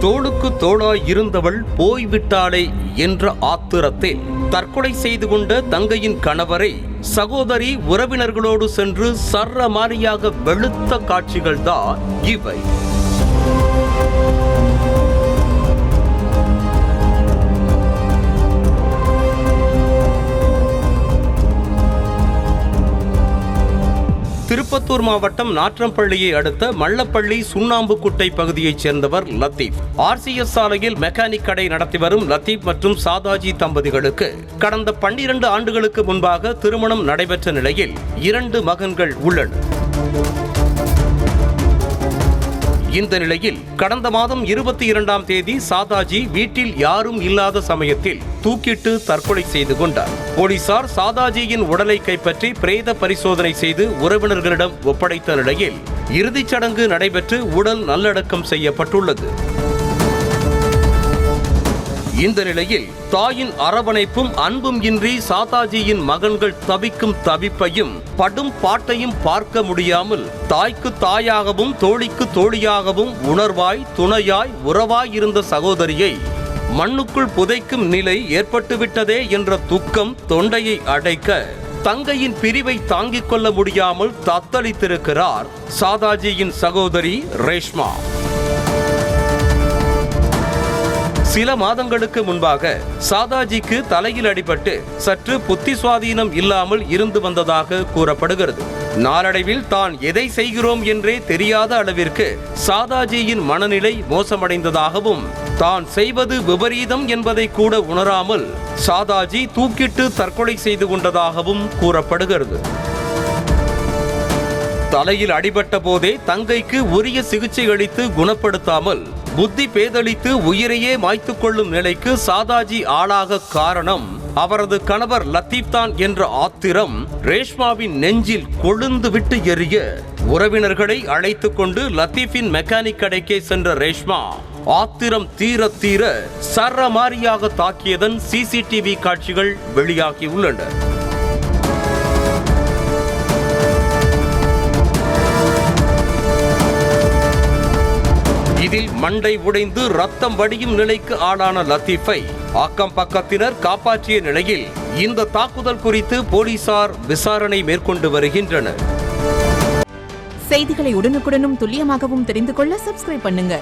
தோளுக்கு தோளாய் இருந்தவள் போய்விட்டாளே என்ற ஆத்திரத்தில் தற்கொலை செய்து கொண்ட தங்கையின் கணவரை சகோதரி உறவினர்களோடு சென்று சர்ரமாரியாக வெளுத்த காட்சிகள்தான் இவை. திருப்பத்தூர் மாவட்டம் நாற்றம்பள்ளியை அடுத்த மல்லப்பள்ளி சுண்ணாம்புக்குட்டை பகுதியைச் சேர்ந்தவர் லத்தீப். RCS சாலையில் மெக்கானிக் கடை நடத்தி வரும் லத்தீப் மற்றும் சாதாஜி தம்பதிகளுக்கு கடந்த 12 ஆண்டுகளுக்கு முன்பாக திருமணம் நடைபெற்ற நிலையில் 2 மகன்கள் உள்ளனர். இந்த நிலையில் கடந்த மாதம் 22ஆம் தேதி சாதாஜி வீட்டில் யாரும் இல்லாத சமயத்தில் தூக்கிட்டு தற்கொலை செய்து கொண்டார். போலீசார் சாதாஜியின் உடலை கைப்பற்றி பிரேத பரிசோதனை செய்து உறவினர்களிடம் ஒப்படைத்த நிலையில் இறுதிச் சடங்கு நடைபெற்று உடல் நல்லடக்கம் செய்யப்பட்டுள்ளது. இந்த நிலையில் தாயின் அரவணைப்பும் அன்பும் இன்றி சாதாஜியின் மகன்கள் தவிக்கும் தவிப்பையும் படும் பாட்டையும் பார்க்க முடியாமல் தாய்க்கு தாயாகவும் தோழிக்கு தோழியாகவும் உணர்வாய் துணையாய் உறவாய் இருந்த சகோதரியை மண்ணுக்குள் புதைக்கும் நிலை ஏற்பட்டுவிட்டதே என்ற துக்கம் தொண்டையை அடைக்க தங்கையின் பிரிவை தாங்கிக் கொள்ள முடியாமல் தத்தளித்திருக்கிறார் சாதாஜியின் சகோதரி ரேஷ்மா. சில மாதங்களுக்கு முன்பாக சாதாஜிக்கு தலையில் அடிபட்டு சற்று புத்தி சுவாதீனம் இல்லாமல் இருந்து வந்ததாக கூறப்படுகிறது. நாளடைவில் தான் எதை செய்கிறோம் என்றே தெரியாத அளவிற்கு சாதாஜியின் மனநிலை மோசமடைந்ததாகவும் தான் செய்வது விபரீதம் என்பதை கூட உணராமல் சாதாஜி தூக்கிட்டு தற்கொலை செய்து கொண்டதாகவும் கூறப்படுகிறது. தலையில் அடிபட்ட போதே தங்கைக்கு உரிய சிகிச்சை அளித்து குணப்படுத்தாமல் புத்தி பேதளித்து உயிரையே மாய்த்துக் கொள்ளும் நிலைக்கு சாதாஜி ஆளாக காரணம் அவரது கணவர் லத்தீப் தான் என்ற ஆத்திரம் ரேஷ்மாவின் நெஞ்சில் கொழுந்து விட்டு எரிய உறவினர்களை அழைத்துக் கொண்டு லத்தீஃபின் மெக்கானிக் கடைக்கே சென்ற ரேஷ்மா ஆத்திரம் தீர தீர சரமாரியாக தாக்கியதன் CCTV காட்சிகள் வெளியாகியுள்ளன. இதில் மண்டை உடைந்து ரத்தம் வடியும் நிலைக்கு ஆளான லத்தீஃபை அக்கம் பக்கத்தினர் காப்பாற்றிய நிலையில் இந்த தாக்குதல் குறித்து போலீசார் விசாரணை மேற்கொண்டு வருகின்றனர். செய்திகளை உடனுக்குடனும் துல்லியமாகவும் தெரிந்து கொள்ள சப்ஸ்கிரைப் பண்ணுங்க.